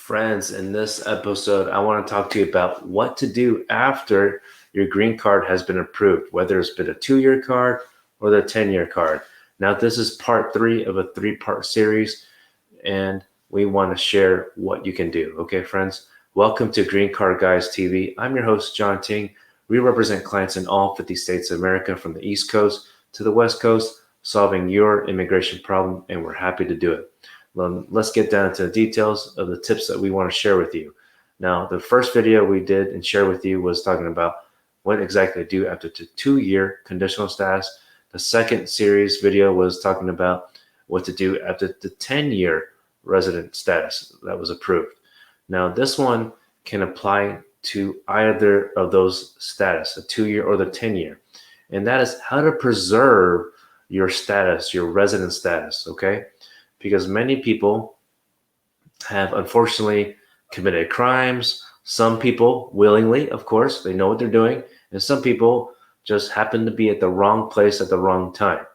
Friends, in this episode, I want to talk to you about what to do after your green card has been approved, whether it's been a 2-year card or the 10-year card. Now, this is part 3 of a 3-part series, and we want to share what you can do. Okay, friends? Welcome to Green Card Guys TV. I'm your host, John Ting. We represent clients in all 50 states of America, from the East Coast to the West Coast, solving your immigration problem, and we're happy to do it. Let's get down to the details of the tips that we want to share with you. Now, the first video we did and share with you was talking about what exactly to do after the 2-year conditional status. The second series video was talking about what to do after the 10-year resident status that was approved. Now, this one can apply to either of those status, the 2-year or the 10-year. And that is how to preserve your status, your resident status, okay? Because many people have unfortunately committed crimes. Some people willingly, of course, they know what they're doing. And some people just happen to be at the wrong place at the wrong time.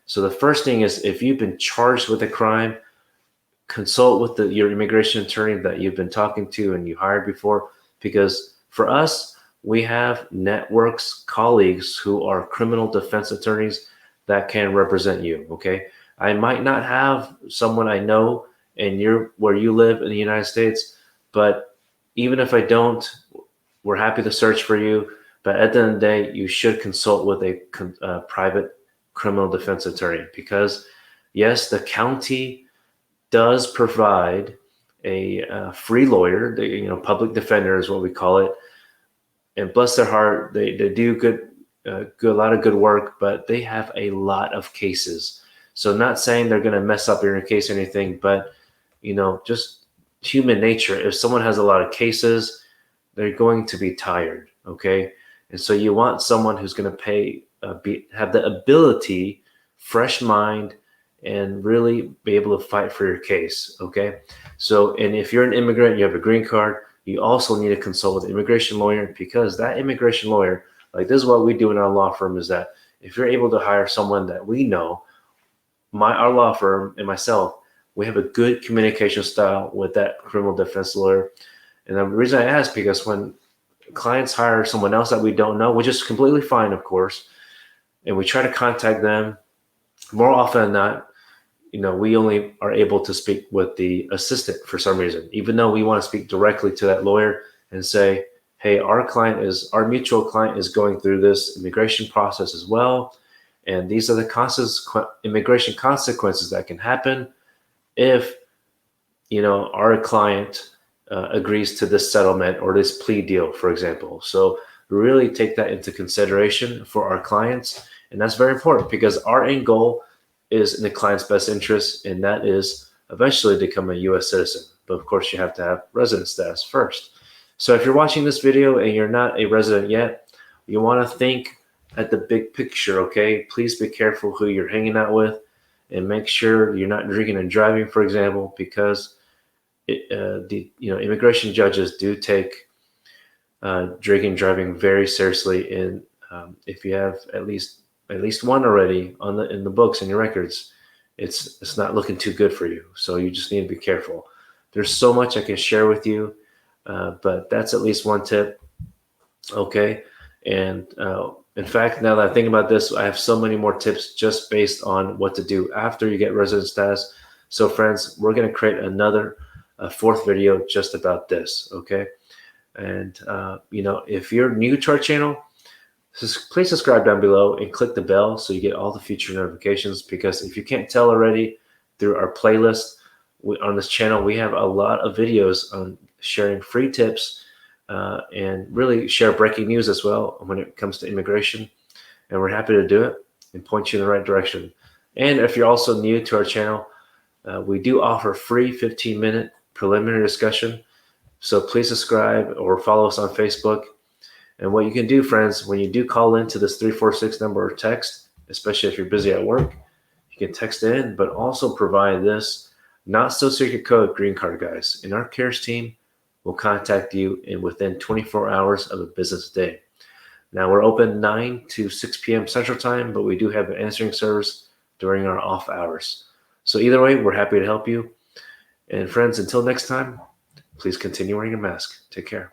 So the first thing is, if you've been charged with a crime, consult with your immigration attorney that you've been talking to and you hired before. Because for us, we have networks, colleagues who are criminal defense attorneys that can represent you, okay? I might not have someone I know where you live in the United States, but even if I don't, we're happy to search for you. But at the end of the day, you should consult with a private criminal defense attorney, because yes, the county does provide a free lawyer. Public defender is what we call it. And bless their heart, they do a lot of good work, but they have a lot of cases. So not saying they're going to mess up your case or anything, but, just human nature. If someone has a lot of cases, they're going to be tired, okay? And so you want someone who's going to have the ability, fresh mind, and really be able to fight for your case, okay? So, and if you're an immigrant, you have a green card, you also need to consult with an immigration lawyer, because that immigration lawyer, like this is what we do in our law firm, is that if you're able to hire someone that we know, our law firm and myself, we have a good communication style with that criminal defense lawyer. And the reason I ask, because when clients hire someone else that we don't know, which is completely fine, of course, and we try to contact them, more often than not, we only are able to speak with the assistant for some reason, even though we want to speak directly to that lawyer and say, hey, our mutual client is going through this immigration process as well. And these are the immigration consequences that can happen if, our client agrees to this settlement or this plea deal, for example. So really take that into consideration for our clients. And that's very important, because our end goal is in the client's best interest, and that is eventually to become a U.S. citizen. But of course, you have to have resident status first. So if you're watching this video and you're not a resident yet, you want to think at the big picture, okay? Please be careful who you're hanging out with, and make sure you're not drinking and driving, for example, because immigration judges do take drinking and driving very seriously. And if you have at least one already in the books and your records, it's not looking too good for you. So you just need to be careful. There's so much I can share with you, but that's at least one tip, okay? And in fact, now that I think about this, I have so many more tips just based on what to do after you get resident status. So friends, we're going to create another 4th video just about this, okay? And, if you're new to our channel, please subscribe down below and click the bell so you get all the future notifications, because if you can't tell already through our playlist on this channel, we have a lot of videos on sharing free tips and really share breaking news as well when it comes to immigration. And we're happy to do it and point you in the right direction. And if you're also new to our channel, we do offer free 15-minute preliminary discussion. So please subscribe or follow us on Facebook. And what you can do, friends, when you do call into this 346 number or text, especially if you're busy at work, you can text in, but also provide this not so secret code, Green Card Guys, and our cares team will contact you within 24 hours of a business day. Now, we're open 9 to 6 p.m. Central Time, but we do have an answering service during our off hours. So either way, we're happy to help you. And friends, until next time, please continue wearing your mask. Take care.